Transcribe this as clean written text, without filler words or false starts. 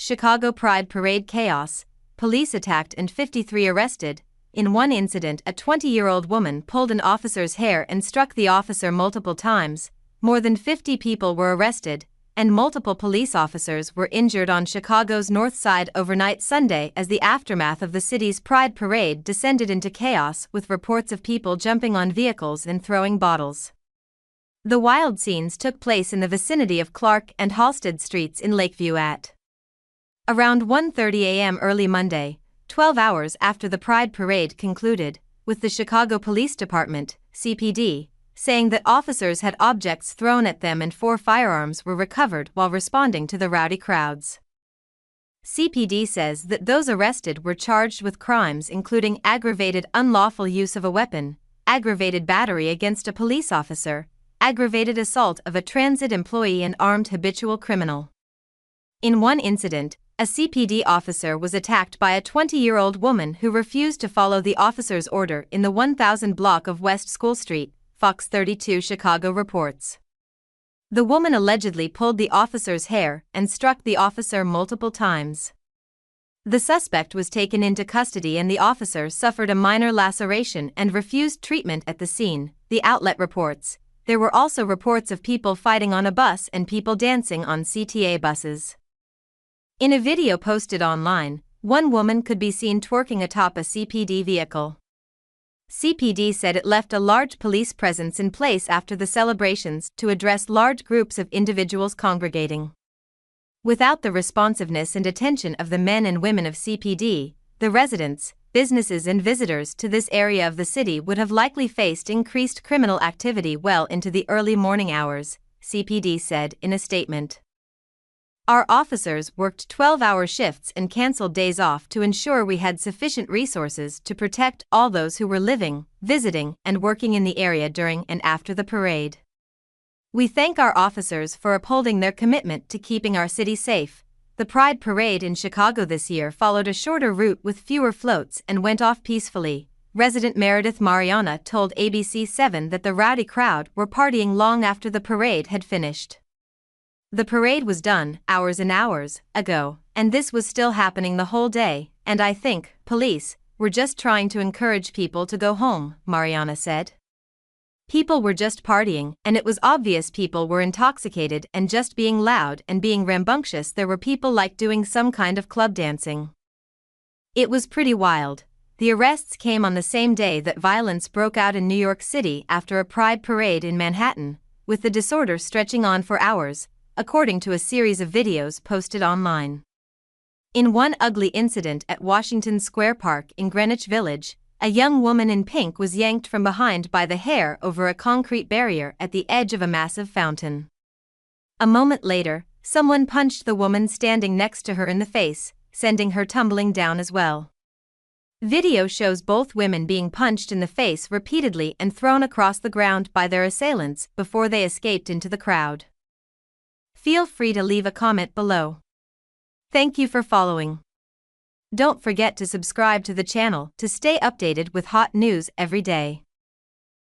Chicago Pride Parade chaos, police attacked and 53 arrested. In one incident, a 20-year-old woman pulled an officer's hair and struck the officer multiple times. More than 50 people were arrested, and multiple police officers were injured on Chicago's North Side overnight Sunday as the aftermath of the city's Pride Parade descended into chaos, with reports of people jumping on vehicles and throwing bottles. The wild scenes took place in the vicinity of Clark and Halsted Streets in Lakeview at around 1:30 a.m. early Monday, 12 hours after the Pride Parade concluded, with the Chicago Police Department, CPD, saying that officers had objects thrown at them and 4 firearms were recovered while responding to the rowdy crowds. CPD says that those arrested were charged with crimes including aggravated unlawful use of a weapon, aggravated battery against a police officer, aggravated assault of a transit employee, and armed habitual criminal. In one incident, a CPD officer was attacked by a 20-year-old woman who refused to follow the officer's order in the 1000 block of West School Street, Fox 32 Chicago reports. The woman allegedly pulled the officer's hair and struck the officer multiple times. The suspect was taken into custody and the officer suffered a minor laceration and refused treatment at the scene, the outlet reports. There were also reports of people fighting on a bus and people dancing on CTA buses. In a video posted online, one woman could be seen twerking atop a CPD vehicle. CPD said it left a large police presence in place after the celebrations to address large groups of individuals congregating. Without the responsiveness and attention of the men and women of CPD, the residents, businesses and visitors to this area of the city would have likely faced increased criminal activity well into the early morning hours, CPD said in a statement. Our officers worked 12-hour shifts and canceled days off to ensure we had sufficient resources to protect all those who were living, visiting, and working in the area during and after the parade. We thank our officers for upholding their commitment to keeping our city safe. The Pride Parade in Chicago this year followed a shorter route with fewer floats and went off peacefully. Resident Meredith Mariana told ABC7 that the rowdy crowd were partying long after the parade had finished. The parade was done hours and hours ago, and this was still happening the whole day, and I think police were just trying to encourage people to go home, Mariana said. People were just partying, and it was obvious people were intoxicated and just being loud and being rambunctious. There were people like doing some kind of club dancing. It was pretty wild. The arrests came on the same day that violence broke out in New York City after a pride parade in Manhattan, with the disorder stretching on for hours, according to a series of videos posted online. In one ugly incident at Washington Square Park in Greenwich Village, a young woman in pink was yanked from behind by the hair over a concrete barrier at the edge of a massive fountain. A moment later, someone punched the woman standing next to her in the face, sending her tumbling down as well. Video shows both women being punched in the face repeatedly and thrown across the ground by their assailants before they escaped into the crowd. Feel free to leave a comment below. Thank you for following. Don't forget to subscribe to the channel to stay updated with hot news every day.